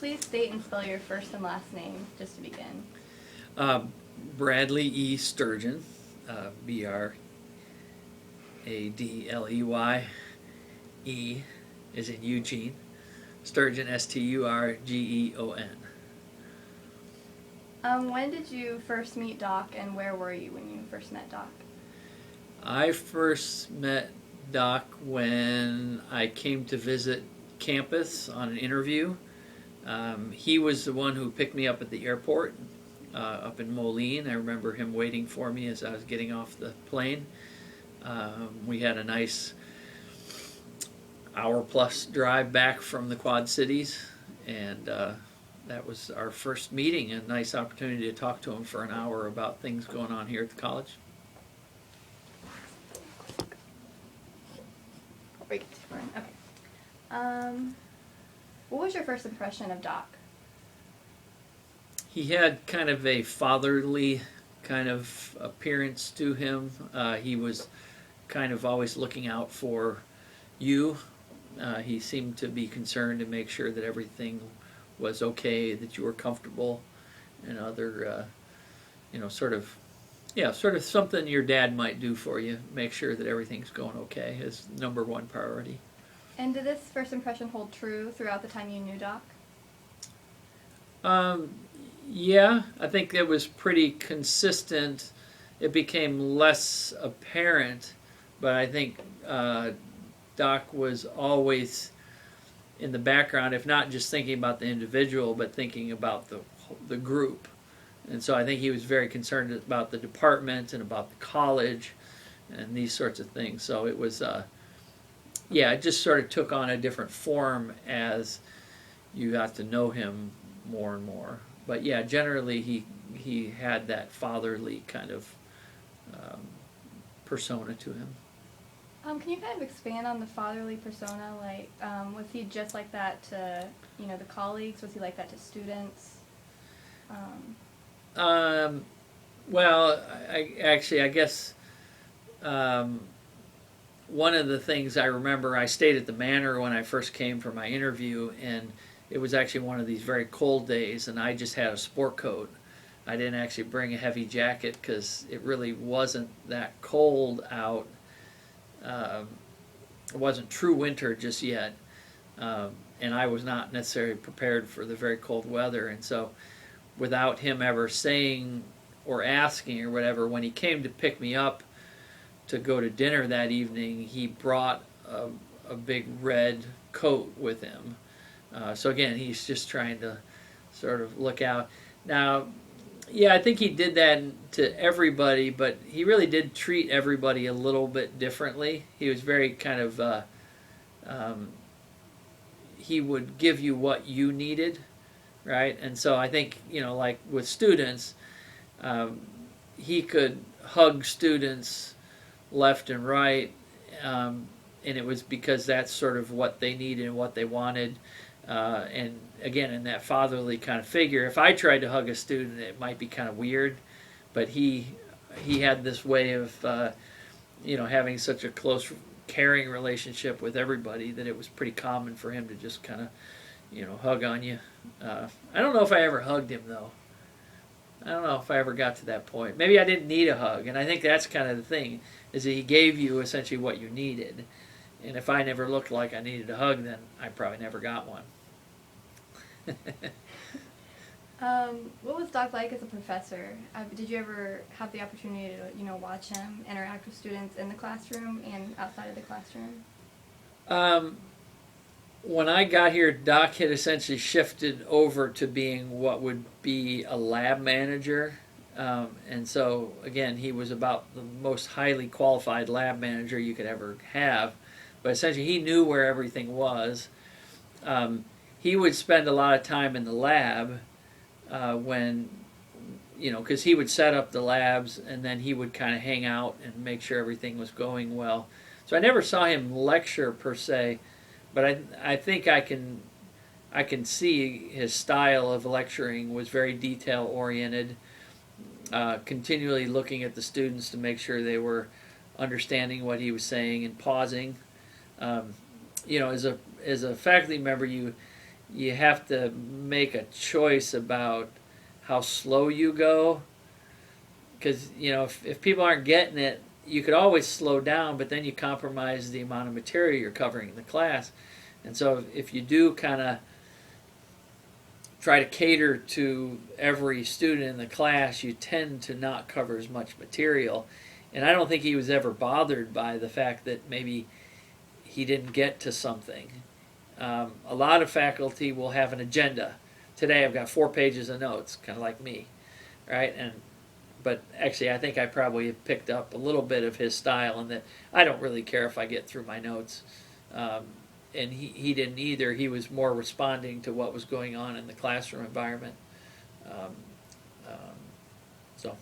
please state and spell your first and last name, just to begin? Bradley E. Sturgeon, Bradley. E is in Eugene. Sturgeon, Sturgeon. When did you first meet Doc, and where were you when you first met Doc? I first met Doc when I came to visit campus on an interview. He was the one who picked me up at the airport up in Moline. I remember him waiting for me as I was getting off the plane. We had a nice hour-plus drive back from the Quad Cities, and that was our first meeting, a nice opportunity to talk to him for an hour about things going on here at the college. Okay. What was your first impression of Doc? He had kind of a fatherly kind of appearance to him. He was kind of always looking out for you. He seemed to be concerned to make sure that everything was okay, that you were comfortable, and other, sort of something your dad might do for you. Make sure that everything's going okay is number one priority. And did this first impression hold true throughout the time you knew Doc? Yeah, I think it was pretty consistent. It became less apparent, but I think Doc was always in the background, if not just thinking about the individual, but thinking about the group. And so I think he was very concerned about the department and about the college and these sorts of things. So it was, it just sort of took on a different form as you got to know him more and more. But yeah, generally he had that fatherly kind of persona to him. Can you kind of expand on the fatherly persona? Like, was he just like that to, the colleagues? Was he like that to students? Well, I guess one of the things I remember, I stayed at the Manor when I first came for my interview, and it was actually one of these very cold days, and I just had a sport coat. I didn't actually bring a heavy jacket because it really wasn't that cold out. It wasn't true winter just yet, and I was not necessarily prepared for the very cold weather. And so without him ever saying or asking or whatever, when he came to pick me up to go to dinner that evening, he brought a big red coat with him. So again, he's just trying to sort of look out. Now, yeah, I think he did that to everybody, but he really did treat everybody a little bit differently. He was very kind of, he would give you what you needed, right? And so I think, like with students, he could hug students left and right, and it was because that's sort of what they needed and what they wanted. And again, in that fatherly kind of figure, if I tried to hug a student, it might be kind of weird, but he had this way of having such a close, caring relationship with everybody that it was pretty common for him to just kind of hug on you. I don't know if I ever hugged him though. I don't know if I ever got to that point. Maybe I didn't need a hug, and I think that's kind of the thing, is that he gave you essentially what you needed. And if I never looked like I needed a hug, then I probably never got one. What was Doc like as a professor? Did you ever have the opportunity to, watch him interact with students in the classroom and outside of the classroom? When I got here, Doc had essentially shifted over to being what would be a lab manager. And so, again, he was about the most highly qualified lab manager you could ever have. But essentially, he knew where everything was. He would spend a lot of time in the lab when, because he would set up the labs, and then he would kind of hang out and make sure everything was going well. So I never saw him lecture per se, but I think I can see his style of lecturing was very detail oriented, continually looking at the students to make sure they were understanding what he was saying and pausing. As a faculty member, you you have to make a choice about how slow you go, because if people aren't getting it, you could always slow down, but then you compromise the amount of material you're covering in the class. And so if you do kind of try to cater to every student in the class, you tend to not cover as much material. And I don't think he was ever bothered by the fact that maybe he didn't get to something. A lot of faculty will have an agenda. Today I've got 4 pages of notes, kind of like me, right? But actually I think I probably have picked up a little bit of his style in that I don't really care if I get through my notes. And he didn't either. He was more responding to what was going on in the classroom environment. So.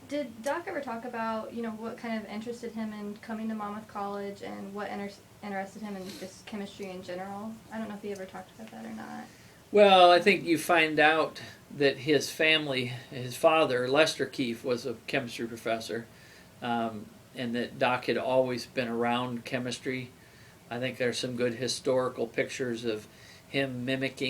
Did Doc ever talk about, what kind of interested him in coming to Monmouth College and what interested him in just chemistry in general? I don't know if he ever talked about that or not. Well, I think you find out that his family, his father, Lester Kieft, was a chemistry professor, and that Doc had always been around chemistry. I think there's some good historical pictures of him mimicking